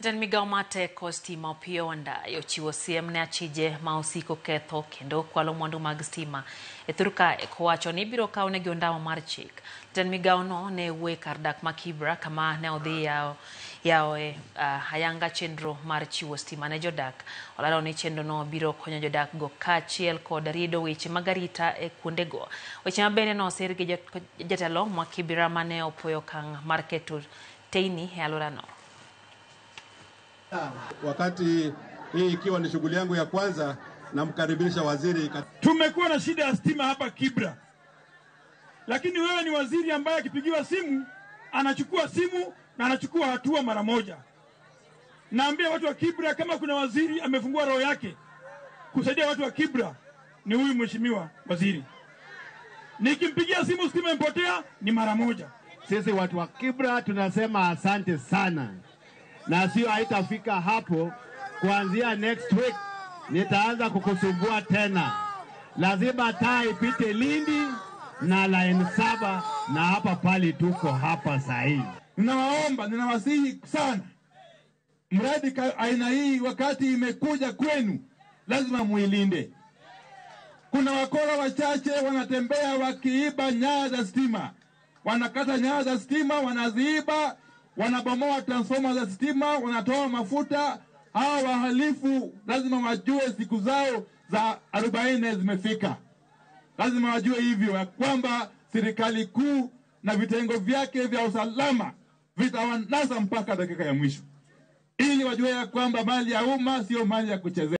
Jan migao mateko stima Opiyo Wandayi ochiwo siem ne achije ma osiko ketho kendo kwalo mwandu mag stima e thurka kowacho ni biro kawnegi ondamo mar chik. Jan migao no ne wuoyo kar dak ma Kibra kama ne odhi yawo ayanga chenro mar chiwo stima ne jodak. Olalo ni chenro no biro konyo jodak go kaachiel kod rido weche mag arita e kuondego. Weche mabende no osir gi jatelo ma Kibra mane opoyo okang' mar keto teini e alworano. Wakati hii ikiwa ni shughuli yangu ya kwanza, namkaribisha waziri. Tumekuwa na shida ya stima hapa Kibra, lakini wewe ni waziri ambaye akipigiwa simu anachukua simu na anachukua hatua mara moja. Naambia watu wa Kibra, kama kuna waziri amefungua roho yake kusaidia watu wa Kibra ni huyu mheshimiwa waziri. Nikimpigia simu stima impotea ni mara moja. Sisi watu wa Kibra tunasema asante sana. Na sio haitafika hapo, kuanzia next week nitaanza kukusumbua tena. Lazima taa ipite Lindi na line 7 na hapa pali tuko hapa sahihi. Ninawaomba, ninawasihi sana, mradi aina hii wakati imekuja kwenu lazima muilinde. Kuna wakora wachache wanatembea wakiiba nyaya za stima, wanakata nyaya za stima, wanaziiba, wanabomoa transformer za stima, wanatoa mafuta. Hawa wahalifu lazima wajue siku zao za 40 zimefika. Lazima wajue hivyo ya kwamba serikali kuu na vitengo vyake vya usalama vitawanasa mpaka dakika ya mwisho, ili wajue ya kwamba mali ya umma sio mali ya kuchezea.